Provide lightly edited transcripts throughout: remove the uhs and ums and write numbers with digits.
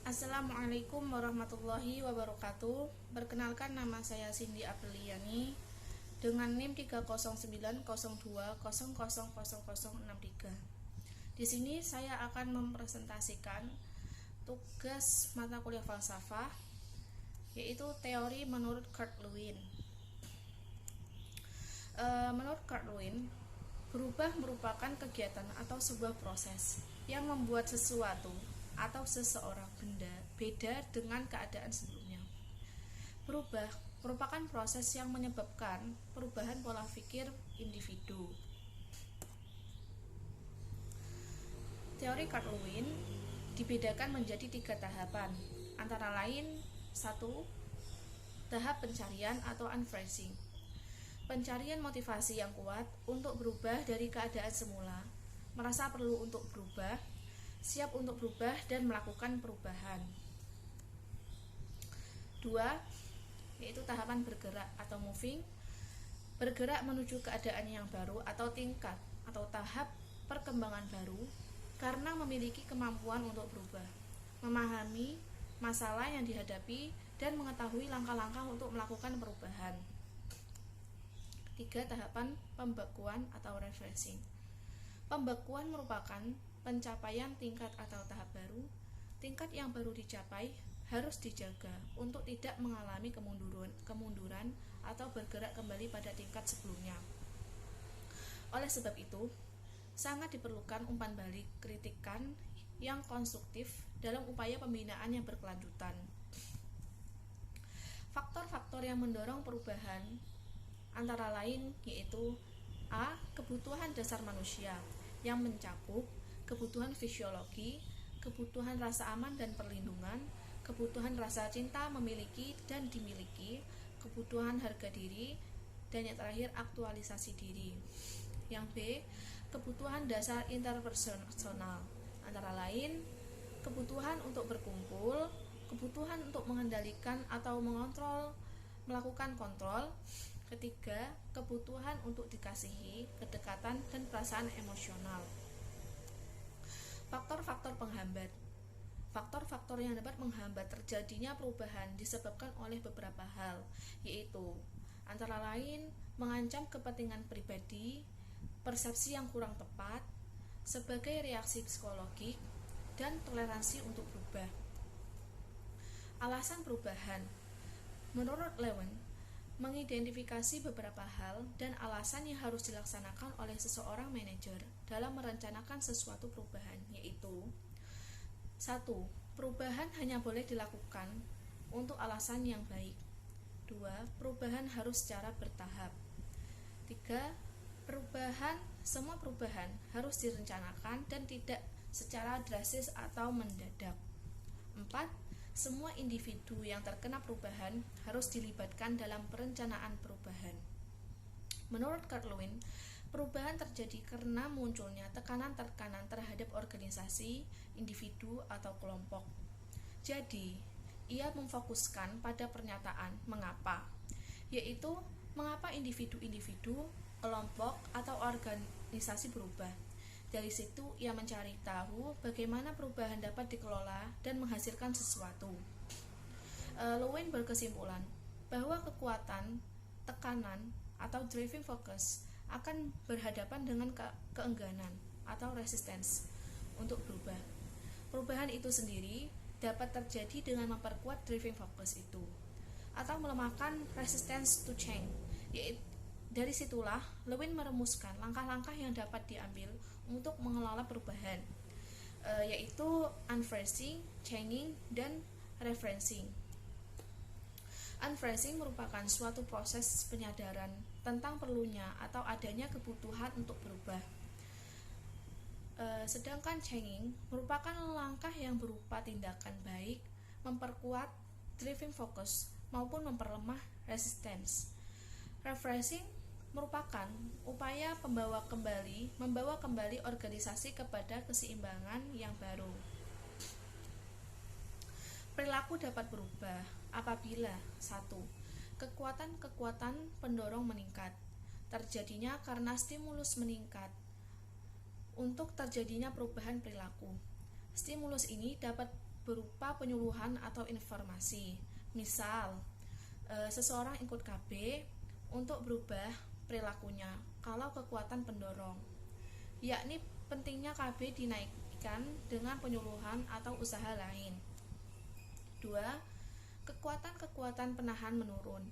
Assalamualaikum warahmatullahi wabarakatuh. Perkenalkan, nama saya Cindy Apriliani dengan NIM 30902000063. Di sini saya akan mempresentasikan tugas mata kuliah falsafah, yaitu teori menurut Kurt Lewin. Menurut Kurt Lewin, berubah merupakan kegiatan atau sebuah proses yang membuat sesuatu atau seseorang benda beda dengan keadaan sebelumnya. Berubah merupakan proses yang menyebabkan perubahan pola pikir individu. Teori Kurt Lewin dibedakan menjadi 3 tahapan, antara lain 1. Tahap pencarian atau unphrasing. Pencarian motivasi yang kuat untuk berubah dari keadaan semula, merasa perlu untuk berubah, siap untuk berubah dan melakukan perubahan. 2. Yaitu tahapan bergerak atau moving. Bergerak menuju keadaan yang baru atau tingkat atau tahap perkembangan baru karena memiliki kemampuan untuk berubah, memahami masalah yang dihadapi dan mengetahui langkah-langkah untuk melakukan perubahan. 3. Tahapan pembekuan atau refreshing. Pembekuan merupakan pencapaian tingkat atau tahap baru. Tingkat yang baru dicapai harus dijaga untuk tidak mengalami kemunduran atau bergerak kembali pada tingkat sebelumnya. Oleh sebab itu, sangat diperlukan umpan balik kritikan yang konstruktif dalam upaya pembinaan yang berkelanjutan. Faktor-faktor yang mendorong perubahan antara lain yaitu A. Kebutuhan dasar manusia yang mencakup kebutuhan fisiologi, kebutuhan rasa aman dan perlindungan, kebutuhan rasa cinta memiliki dan dimiliki, kebutuhan harga diri, dan yang terakhir aktualisasi diri. Yang B. Kebutuhan dasar interpersonal, antara lain kebutuhan untuk berkumpul, kebutuhan untuk mengendalikan atau mengontrol, melakukan kontrol. Ketiga, kebutuhan untuk dikasihi, kedekatan, dan perasaan emosional. Faktor-faktor penghambat. Faktor-faktor yang dapat menghambat terjadinya perubahan disebabkan oleh beberapa hal, yaitu antara lain mengancam kepentingan pribadi, persepsi yang kurang tepat, sebagai reaksi psikologik, dan toleransi untuk berubah. Alasan perubahan. Menurut Lewin, mengidentifikasi beberapa hal dan alasan yang harus dilaksanakan oleh seseorang manajer dalam merencanakan sesuatu perubahan, yaitu 1. Perubahan hanya boleh dilakukan untuk alasan yang baik. 2. Perubahan harus secara bertahap. 3. Semua perubahan harus direncanakan dan tidak secara drastis atau mendadak. 4. Semua individu yang terkena perubahan harus dilibatkan dalam perencanaan perubahan. Menurut Kurt Lewin, perubahan terjadi karena munculnya tekanan-tekanan terhadap organisasi, individu, atau kelompok. Jadi, ia memfokuskan pada pernyataan mengapa, yaitu mengapa individu-individu, kelompok, atau organisasi berubah. Dari situ ia mencari tahu bagaimana perubahan dapat dikelola dan menghasilkan sesuatu. Lewin berkesimpulan bahwa kekuatan, tekanan, atau driving focus akan berhadapan dengan keengganan atau resistance untuk berubah. Perubahan itu sendiri dapat terjadi dengan memperkuat driving focus itu atau melemahkan resistance to change. Dari situlah Lewin merumuskan langkah-langkah yang dapat diambil untuk mengelola perubahan, yaitu unphrasing, chaining, dan referencing. Unphrasing merupakan suatu proses penyadaran tentang perlunya atau adanya kebutuhan untuk berubah. Sedangkan chaining merupakan langkah yang berupa tindakan baik, memperkuat driving focus maupun memperlemah resistance. Referencing merupakan upaya membawa kembali organisasi kepada keseimbangan yang baru. Perilaku dapat berubah apabila 1. Kekuatan-kekuatan pendorong meningkat. Terjadinya karena stimulus meningkat untuk terjadinya perubahan perilaku. Stimulus ini dapat berupa penyuluhan atau informasi. Misal, seseorang ikut KB untuk berubah perilakunya kalau kekuatan pendorong, yakni pentingnya KB dinaikkan dengan penyuluhan atau usaha lain. 2. Kekuatan-kekuatan penahan menurun.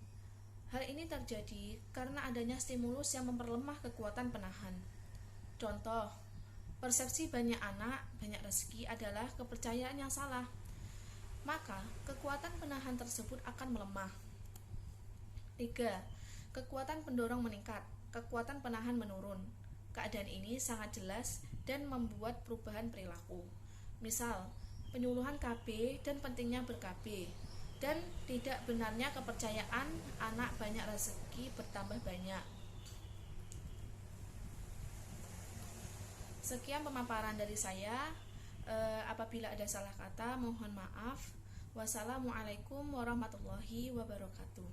Hal ini terjadi karena adanya stimulus yang memperlemah kekuatan penahan. Contoh, persepsi banyak anak, banyak rezeki adalah kepercayaan yang salah. Maka, kekuatan penahan tersebut akan melemah. 3. Kekuatan pendorong meningkat, kekuatan penahan menurun. Keadaan ini sangat jelas dan membuat perubahan perilaku. Misal, penyuluhan KB dan pentingnya ber-KB, dan tidak benarnya kepercayaan anak banyak rezeki bertambah banyak. Sekian pemaparan dari saya. Apabila ada salah kata, mohon maaf. Wassalamualaikum warahmatullahi wabarakatuh.